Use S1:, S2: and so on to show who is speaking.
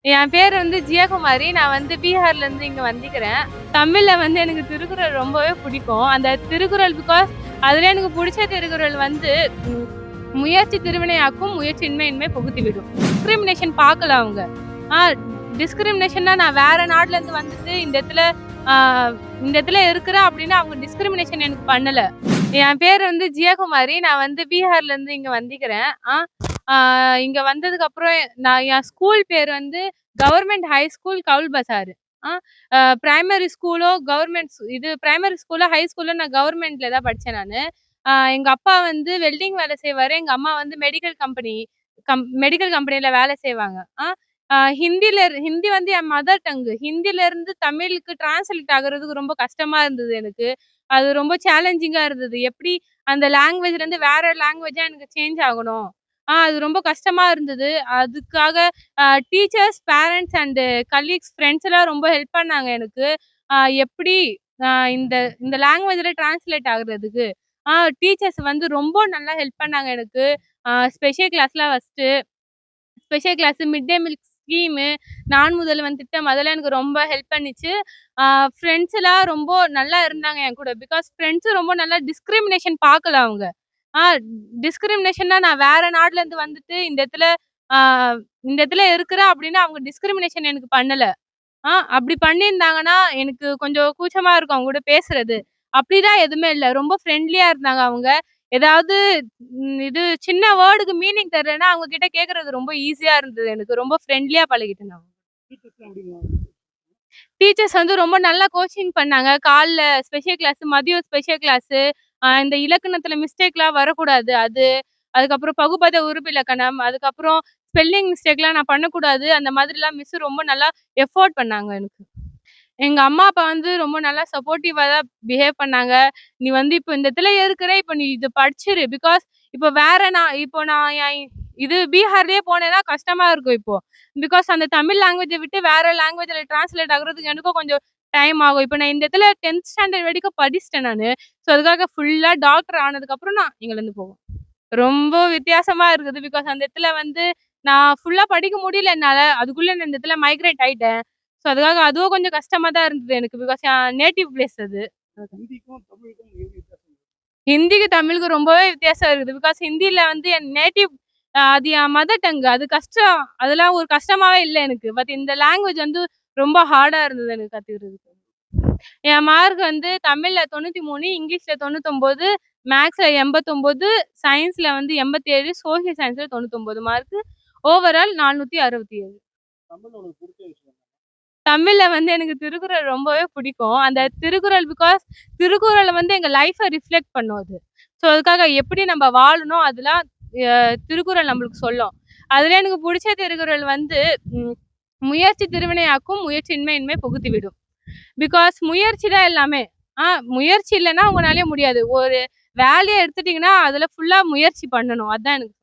S1: என் பேர் வந்து ஜியாகுமாரி. நான் வந்து பீகார்ல இருந்து இங்க வந்திக்கிறேன். தமிழ்ல வந்து எனக்கு திருக்குறள் ரொம்பவே பிடிக்கும். அந்த திருக்குறள் பிகாஸ் அதுல எனக்கு பிடிச்ச திருக்குறள் வந்து முயற்சி திருவினையாக்கும், முயற்சியின்மை புகுத்திவிடும். டிஸ்கிரிமினேஷன் பார்க்கல அவங்க. டிஸ்கிரிமினேஷன்னா நான் வேற நாட்டுல இருந்து வந்துட்டு இந்த இடத்துல இருக்கிறேன் அப்படின்னா அவங்க டிஸ்கிரிமினேஷன் எனக்கு பண்ணல. என் பேர் வந்து ஜியாகுமாரி. நான் வந்து பீகார்ல இருந்து இங்க வந்திக்கிறேன். இங்க வந்ததுக்கு அப்புறம் நான் என் ஸ்கூல் பேர் வந்து கவர்மெண்ட் ஹை ஸ்கூல் கவுல் பசார். பிரைமரி ஸ்கூலோ பிரைமரி ஸ்கூலோ ஹை ஸ்கூலோ நான் கவர்மெண்ட்ல தான் படிச்சேன் நானு. எங்க அப்பா வந்து வெல்டிங் வேலை செய்வாரு. எங்க அம்மா வந்து மெடிக்கல் கம்பெனில வேலை செய்வாங்க. ஹிந்தி வந்து என் மதர் டங். ஹிந்தில இருந்து தமிழுக்கு டிரான்ஸ்லேட் ஆகுறதுக்கு ரொம்ப கஷ்டமா இருந்தது எனக்கு. அது ரொம்ப சேலஞ்சிங்கா இருந்தது. எப்படி அந்த லாங்குவேஜ்ல இருந்து வேற லாங்குவேஜா எனக்கு சேஞ்ச் ஆகணும். அது ரொம்ப கஷ்டமா இருந்தது. அதுக்காக teachers, parents and colleagues, friends எல்லாம் ரொம்ப ஹெல்ப் பண்ணாங்க எனக்கு. எப்படி இந்த இந்த லாங்குவேஜ்ல டிரான்ஸ்லேட் ஆகுறதுக்கு. டீச்சர்ஸ் வந்து ரொம்ப நல்லா ஹெல்ப் பண்ணாங்க எனக்கு. ஸ்பெஷல் கிளாஸ்லாம் first special class, mid day meal scheme, Naan Mudhalvan திட்டம் அதெல்லாம் எனக்கு ரொம்ப ஹெல்ப் பண்ணிச்சு. ஃப்ரெண்ட்ஸ் எல்லாம் ரொம்ப நல்லா இருந்தாங்க என் கூட. பிகாஸ் ஃப்ரெண்ட்ஸும் ரொம்ப நல்லா டிஸ்கிரிமினேஷன் பார்க்கல அவங்க. டிஸ்கிரிமினேஷன்னா நான் வேற நாட்டுல இருந்து வந்துட்டு இந்த இடத்துல இருக்கிறேன் அப்படின்னா அவங்க டிஸ்கிரிமினேஷன் எனக்கு பண்ணல. அப்படி பண்ணியிருந்தாங்கன்னா எனக்கு கொஞ்சம் கூச்சமா இருக்கும் அவங்க கூட பேசுறது. அப்படிலாம் எதுவுமே இல்ல. ரொம்ப ஃப்ரெண்ட்லியா இருந்தாங்க அவங்க. ஏதாவது இது சின்ன வேர்டுக்கு மீனிங் தெரியலன்னா அவங்க கிட்ட கேட்கறது ரொம்ப ஈஸியா இருந்தது எனக்கு. ரொம்ப ஃப்ரெண்ட்லியா பழகிட்டேன் நான். டீச்சர்ஸ் வந்து ரொம்ப நல்லா கோச்சிங் பண்ணாங்க. காலைல ஸ்பெஷல் கிளாஸ், மதியம் ஸ்பெஷல் கிளாஸ். இந்த இலக்கணத்துல மிஸ்டேக்லாம் வரக்கூடாது அது. அதுக்கப்புறம் பகுபத உருபிலக்கணம், அதுக்கப்புறம் ஸ்பெல்லிங் மிஸ்டேக்லாம் நான் பண்ணக்கூடாது. அந்த மாதிரிலாம் மிஸ் ரொம்ப நல்லா எஃபோர்ட் பண்ணாங்க எனக்கு. எங்க அம்மா அப்பா வந்து ரொம்ப நல்லா சப்போர்ட்டிவா தான் பிஹேவ் பண்ணாங்க. நீ வந்து இப்போ இந்த இடத்துல இருக்கிற, இப்போ நீ இது படிச்சிரு. பிகாஸ் இப்போ நான் இது பீகார்லயே போனேன்னா கஷ்டமா இருக்கும் இப்போ. பிகாஸ் அந்த தமிழ் லாங்குவேஜை விட்டு வேற லாங்குவேஜ்ல டிரான்ஸ்லேட் ஆகுறதுக்கு எனக்கும் கொஞ்சம் டைம் ஆகும். இப்போ நான் இந்த இடத்துல 10th ஸ்டாண்டர்ட் வரைக்கும் படிச்சிட்டேன் நானு. ஸோ அதுக்காக ஃபுல்லா டாக்டர் ஆனதுக்கப்புறம் நான் இங்கிருந்து போவேன். ரொம்ப வித்தியாசமா இருக்குது. பிகாஸ் அந்த இடத்துல வந்து நான் ஃபுல்லா படிக்க முடியல என்னால. அதுக்குள்ள நான் இந்த இடத்துல மைக்ரேட் ஆயிட்டேன். ஸோ அதுக்காக அதுவும் கொஞ்சம் கஷ்டமா தான் இருந்தது எனக்கு. பிகாஸ் என் நேட்டிவ் பிளேஸ் அது. ஹிந்திக்கு தமிழுக்கு ரொம்பவே வித்தியாசம் இருக்குது. பிகாஸ் ஹிந்தில வந்து என் நேட்டிவ் அது என் மதர் டங். அது கஷ்டம். அதெல்லாம் ஒரு கஷ்டமாவே இல்ல எனக்கு. பட் இந்த லாங்குவேஜ் வந்து ரொம்ப ஹார்டா இருந்தது எனக்கு கத்துக்கிறதுக்கு. என் மார்க் வந்து தமிழ்ல 93, இங்கிலீஷ்ல 99, மேக்ஸ்ல 89, சயின்ஸ்ல வந்து 87, சோசியல் சயின்ஸ்ல 99 மார்க். ஓவரால் 467. தமிழ்ல வந்து எனக்கு திருக்குறள் ரொம்பவே பிடிக்கும். அந்த திருக்குறள் பிகாஸ் திருக்குறள் வந்து எங்க லைஃப்பை ரிஃப்ளெக்ட் பண்ணும் அது. ஸோ அதுக்காக எப்படி நம்ம வாழணும் அதெல்லாம் திருக்குறள் நம்மளுக்கு சொல்லும். அதுல எனக்கு பிடிச்ச திருக்குறள் வந்து முயற்சி திருவினையாக்கும், முயற்சியின்மை புகுத்திவிடும். பிகாஸ் முயற்சி தான் எல்லாமே. முயற்சி இல்லைன்னா உங்களாலே முடியாது. ஒரு வேலையை எடுத்துட்டீங்கன்னா அதுல ஃபுல்லா முயற்சி பண்ணணும். அதான் எனக்கு